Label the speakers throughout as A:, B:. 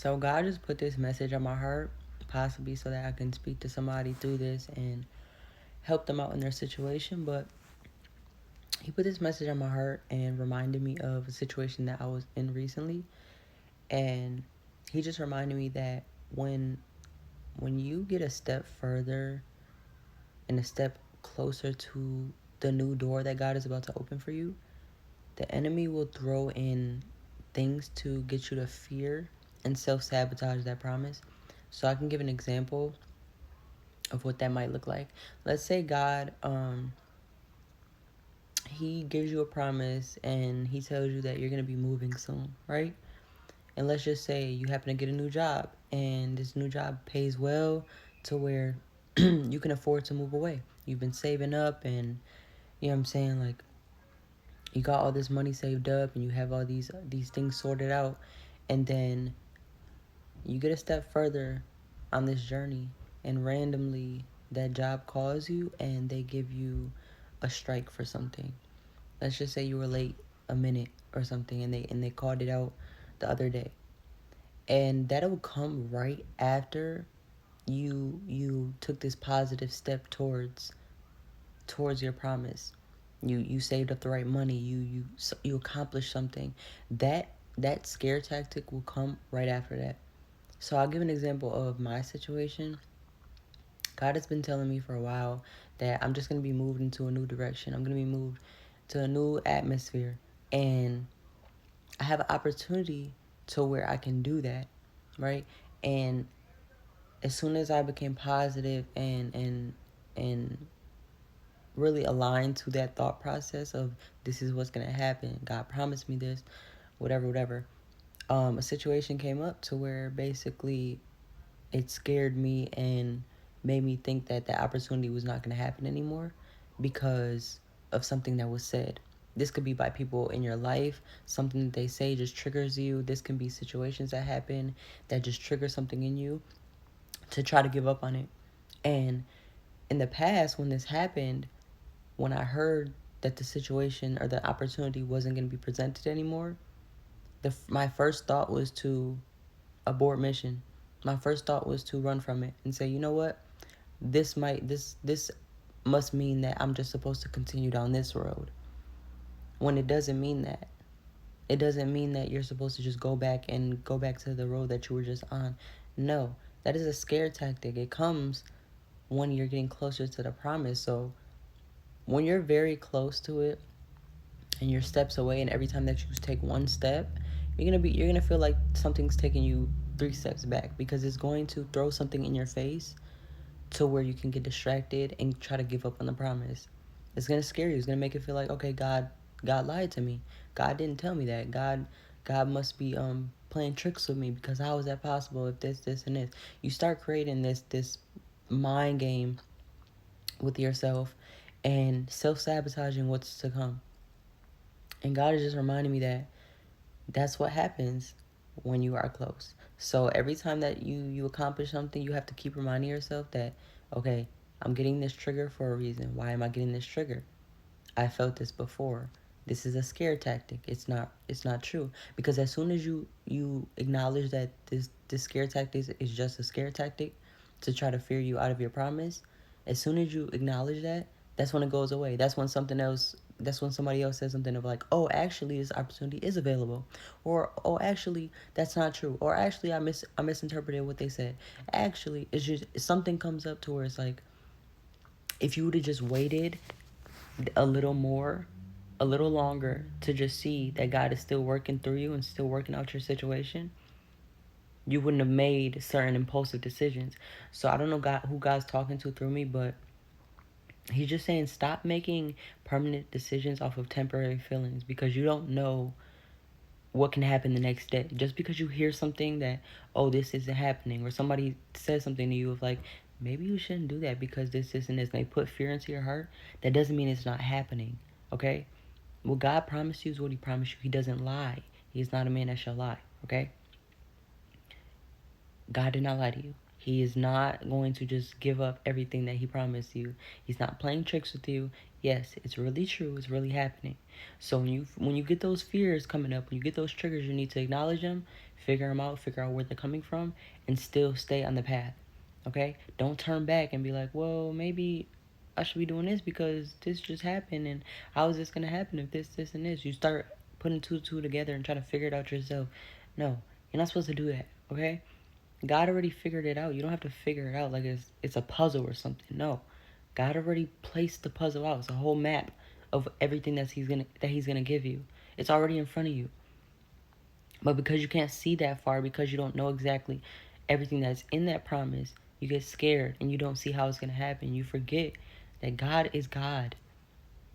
A: So God just put this message on my heart, possibly so that I can speak to somebody through this and help them out in their situation. But He put this message on my heart and reminded me of a situation that I was in recently. And He just reminded me that when you get a step further and a step closer to the new door that God is about to open for you, the enemy will throw in things to get you to fear and self sabotage that promise. So I can give an example of what that might look like. Let's say God, He gives you a promise and He tells you that you're gonna be moving soon, right? And let's just say you happen to get a new job and this new job pays well to where you can afford to move away. You've been saving up and you know what I'm saying, like you got all this money saved up and you have all these things sorted out, and then you get a step further on this journey and randomly that job calls you and they give you a strike for something. Let's just say you were late a minute or something and they called it out the other day. And that'll come right after you took this positive step towards your promise. You saved up the right money. You accomplished something. That scare tactic will come right after that. So I'll give an example of my situation. God has been telling me for a while that I'm just gonna be moved into a new direction. I'm gonna be moved to a new atmosphere, and I have an opportunity to where I can do that, right? And as soon as I became positive and really aligned to that thought process of this is what's gonna happen, God promised me this, whatever. A situation came up to where basically it scared me and made me think that that opportunity was not going to happen anymore because of something that was said. This could be by people in your life. Something that they say just triggers you. This can be situations that happen that just trigger something in you to try to give up on it. And in the past, when this happened, when I heard that the situation or the opportunity wasn't going to be presented anymore, my first thought was to abort mission. My first thought was to run from it and say, you know what, this must mean that I'm just supposed to continue down this road. When it doesn't mean that. It doesn't mean that you're supposed to just go back to the road that you were just on. No, that is a scare tactic. It comes when you're getting closer to the promise. So when you're very close to it and you're steps away, and every time that you take one step, you're gonna feel like something's taking you 3 steps back because it's going to throw something in your face to where you can get distracted and try to give up on the promise. It's gonna scare you. It's gonna make it feel like, okay, God lied to me. God didn't tell me that. God must be playing tricks with me because how is that possible if this and this? You start creating this mind game with yourself and self sabotaging what's to come. And God is just reminding me that that's what happens when you are close. So every time that you accomplish something, you have to keep reminding yourself that, okay, I'm getting this trigger for a reason. Why am I getting this trigger? I felt this before. This is a scare tactic. It's not true, because as soon as you acknowledge that this scare tactic is just a scare tactic to try to fear you out of your promise, as soon as you acknowledge that, that's when it goes away. That's when somebody else says something of like, oh, actually this opportunity is available, or oh, actually that's not true, or actually I misinterpreted what they said. Actually, it's just something comes up to where it's like, if you would have just waited a little more, a little longer to just see that God is still working through you and still working out your situation, you wouldn't have made certain impulsive decisions. So I don't know God who God's talking to through me, but He's just saying stop making permanent decisions off of temporary feelings, because you don't know what can happen the next day. Just because you hear something that, oh, this isn't happening, or somebody says something to you of like, maybe you shouldn't do that because this and this, and they put fear into your heart, that doesn't mean it's not happening. Okay? What God promised you is what He promised you. He doesn't lie. He is not a man that shall lie. Okay? God did not lie to you. He is not going to just give up everything that He promised you. He's not playing tricks with you. Yes, it's really true. It's really happening. So when you get those fears coming up, when you get those triggers, you need to acknowledge them, figure them out, figure out where they're coming from, and still stay on the path. Okay? Don't turn back and be like, well, maybe I should be doing this because this just happened, and how is this gonna happen if this, and this? You start putting two together and trying to figure it out yourself. No, you're not supposed to do that. Okay? God already figured it out. You don't have to figure it out like it's a puzzle or something. No. God already placed the puzzle out. It's a whole map of everything that he's gonna give you. It's already in front of you. But because you can't see that far, because you don't know exactly everything that's in that promise, you get scared and you don't see how it's gonna happen. You forget that God is God.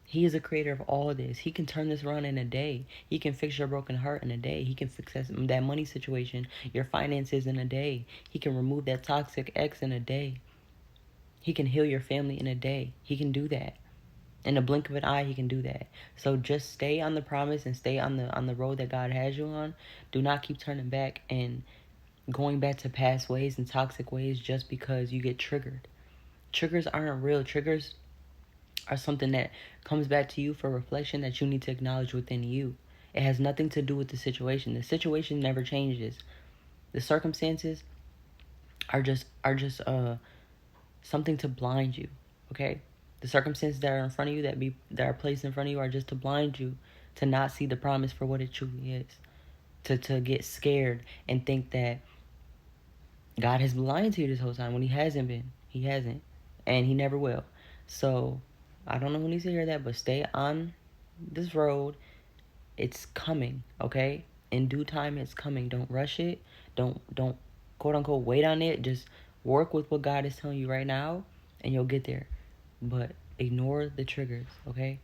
A: He is the creator of all this. He can turn this around in a day. He can fix your broken heart in a day. He can fix that money situation, your finances in a day. He can remove that toxic ex in a day. He can heal your family in a day. He can do that. In a blink of an eye, he can do that. So just stay on the promise and stay on the road that God has you on. Do not keep turning back and going back to past ways and toxic ways just because you get triggered. Triggers aren't real. Triggers are something that comes back to you for reflection that you need to acknowledge within you. It has nothing to do with the situation. The situation never changes. The circumstances are just something to blind you. Okay? The circumstances that are in front of you that are placed in front of you are just to blind you to not see the promise for what it truly is. To get scared and think that God has been lying to you this whole time when he hasn't been. He hasn't. And he never will. So I don't know who needs to hear that, but stay on this road. It's coming, okay? In due time it's coming. Don't rush it. Don't quote unquote wait on it. Just work with what God is telling you right now and you'll get there. But ignore the triggers, okay?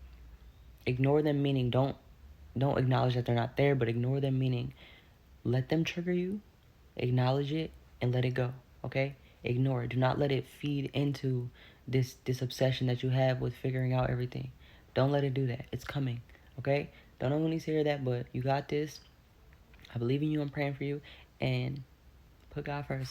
A: Ignore them, meaning don't acknowledge that they're not there, but ignore them, meaning let them trigger you, acknowledge it, and let it go, okay? Ignore it. Do not let it feed into this obsession that you have with figuring out everything. Don't let it do that. It's coming, okay? Don't know who needs to hear that, but you got this. I believe in you. I'm praying for you, and put God first.